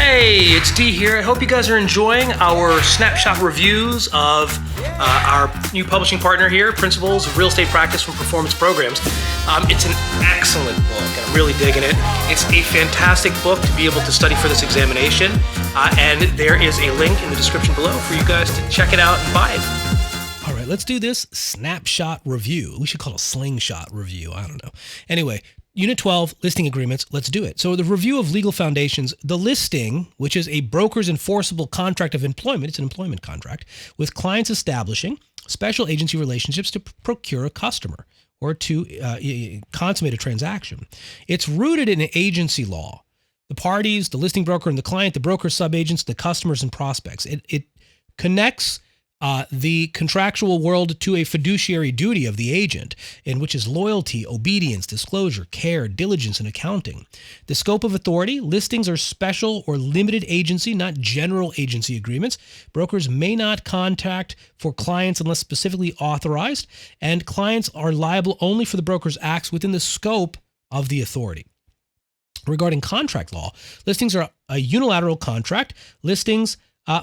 Hey, it's D here. I hope you guys are enjoying our snapshot reviews of our new publishing partner here, Principles of Real Estate Practice from Performance Programs. It's an excellent book, and I'm really digging it. It's a fantastic book to be able to study for this examination, and there is a link in the description below for you guys to check it out and buy it. All right, let's do this snapshot review. We should call it a slingshot review. I don't know. Anyway, Unit 12, listing agreements. Let's do it. So the review of legal foundations, the listing, which is a broker's enforceable contract of employment, it's an employment contract, with clients establishing special agency relationships to procure a customer or to consummate a transaction. It's rooted in agency law. The parties, the listing broker and the client, the broker subagents, the customers and prospects. It connects the contractual world to a fiduciary duty of the agent, in which is loyalty, obedience, disclosure, care, diligence, and accounting. The scope of authority, listings are special or limited agency, not general agency agreements. Brokers may not contract for clients unless specifically authorized, and clients are liable only for the broker's acts within the scope of the authority. Regarding contract law, listings are a unilateral contract. Listings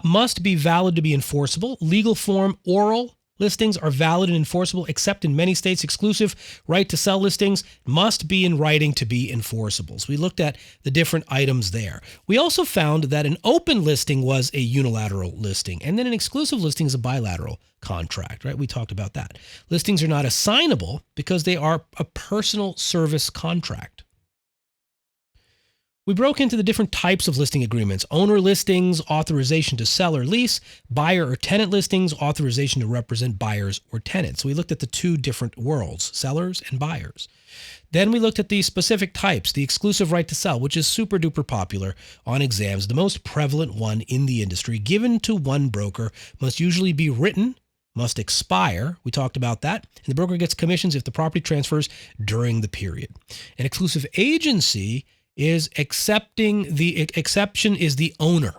must be valid to be enforceable. Legal form oral listings are valid and enforceable, except in many states. Exclusive right to sell listings must be in writing to be enforceable. So we looked at the different items there. We also found that an open listing was a unilateral listing, and then an exclusive listing is a bilateral contract, right? We talked about that. Listings are not assignable because they are a personal service contract. We broke into the different types of listing agreements: owner listings, authorization to sell or lease; buyer or tenant listings, authorization to represent buyers or tenants. So we looked at the two different worlds, sellers and buyers. Then we looked at the specific types: the exclusive right to sell, which is super duper popular on exams, the most prevalent one in the industry, given to one broker, must usually be written, must expire. We talked about that. And the broker gets commissions if the property transfers during the period. An exclusive agency is the exception is the owner.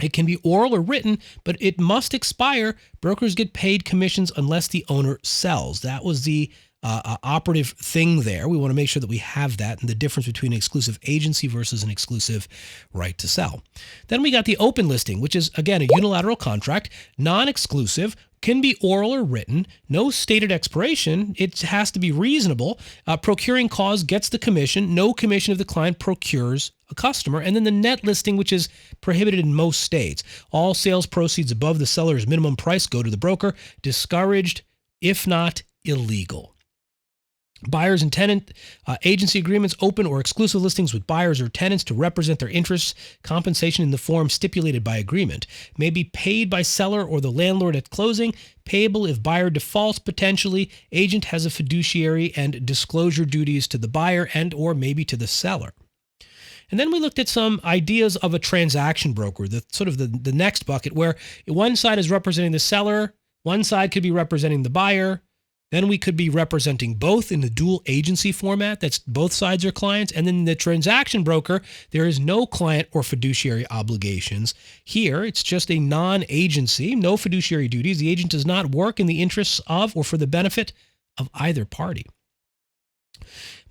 It can be oral or written, but it must expire. Brokers get paid commissions unless the owner sells. That was the operative thing there. We want to make sure that we have that, and the difference between an exclusive agency versus an exclusive right to sell. Then we got the open listing, which is, again, a unilateral contract, non-exclusive, can be oral or written, no stated expiration. It has to be reasonable. Procuring cause gets the commission. No commission if the client procures a customer. And then the net listing, which is prohibited in most states. All sales proceeds above the seller's minimum price go to the broker. Discouraged, if not illegal. Buyers and tenant agency agreements, open or exclusive listings with buyers or tenants to represent their interests. Compensation in the form stipulated by agreement. May be paid by seller or the landlord at closing. Payable if buyer defaults potentially. Agent has a fiduciary and disclosure duties to the buyer and or maybe to the seller. And then we looked at some ideas of a transaction broker, the next bucket, where one side is representing the seller, one side could be representing the buyer. Then we could be representing both in the dual agency format. That's both sides are clients. And then the transaction broker, there is no client or fiduciary obligations. Here, it's just a non-agency, no fiduciary duties. The agent does not work in the interests of or for the benefit of either party.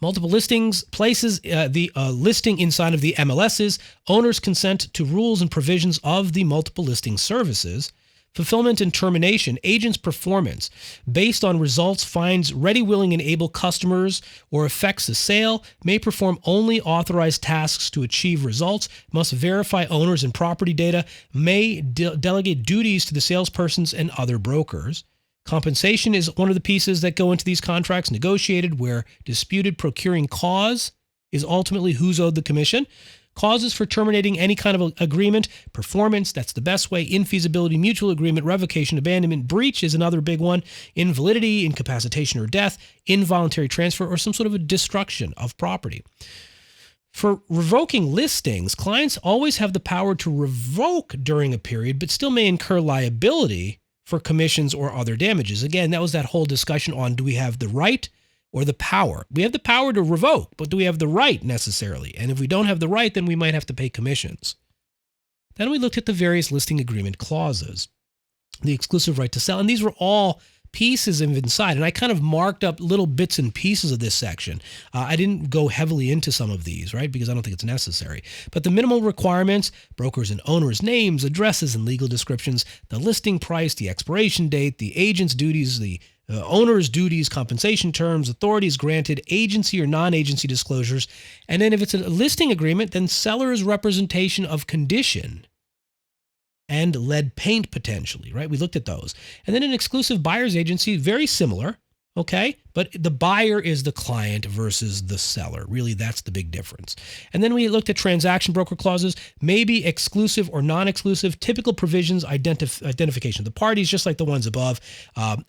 Multiple listings places the listing inside of the MLSs. Owners consent to rules and provisions of the multiple listing services. Fulfillment and termination, agent's performance based on results finds ready, willing, and able customers or affects the sale, may perform only authorized tasks to achieve results, must verify owners and property data, may delegate duties to the salespersons and other brokers. Compensation is one of the pieces that go into these contracts, negotiated where disputed. Procuring cause is ultimately who's owed the commission. Causes for terminating any kind of agreement: performance, that's the best way; infeasibility, mutual agreement; revocation, abandonment; breach is another big one; invalidity, incapacitation or death; involuntary transfer, or some sort of a destruction of property. For revoking listings, clients always have the power to revoke during a period, but still may incur liability for commissions or other damages. Again, that was that whole discussion on, do we have the right or the power? We have the power to revoke, but do we have the right necessarily? And if we don't have the right, then we might have to pay commissions. Then we looked at the various listing agreement clauses, the exclusive right to sell, and these were all pieces of inside. And I kind of marked up little bits and pieces of this section. I didn't go heavily into some of these, right? Because I don't think it's necessary. But the minimal requirements, brokers and owners' names, addresses, and legal descriptions, the listing price, the expiration date, the agent's duties, the owner's duties, compensation terms, authorities granted, agency or non-agency disclosures. And then if it's a listing agreement, then seller's representation of condition and lead paint potentially, right? We looked at those. And then an exclusive buyer's agency, very similar, okay? But the buyer is the client versus the seller. Really, that's the big difference. And then we looked at transaction broker clauses, maybe exclusive or non-exclusive, typical provisions, identification of the parties, just like the ones above,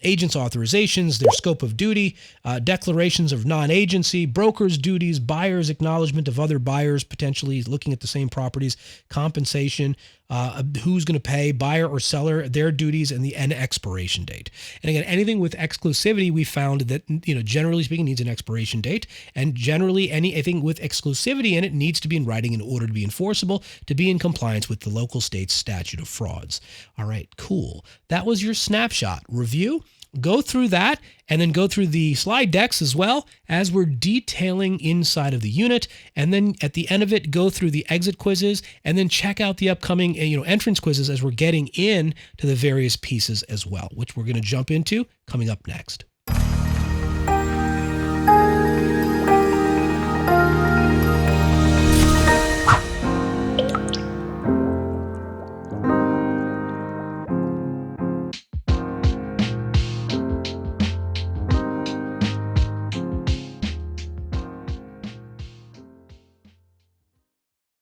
agents' authorizations, their scope of duty, declarations of non-agency, brokers' duties, buyers' acknowledgement of other buyers, potentially looking at the same properties, compensation, who's going to pay, buyer or seller, their duties, and the end expiration date. And again, anything with exclusivity, we found that, generally speaking, needs an expiration date. And generally, anything with exclusivity in it needs to be in writing in order to be enforceable, to be in compliance with the local state's statute of frauds. All right, cool. That was your snapshot review. Go through that and then go through the slide decks as well as we're detailing inside of the unit. And then at the end of it, go through the exit quizzes and then check out the upcoming entrance quizzes as we're getting in to the various pieces as well, which we're going to jump into coming up next.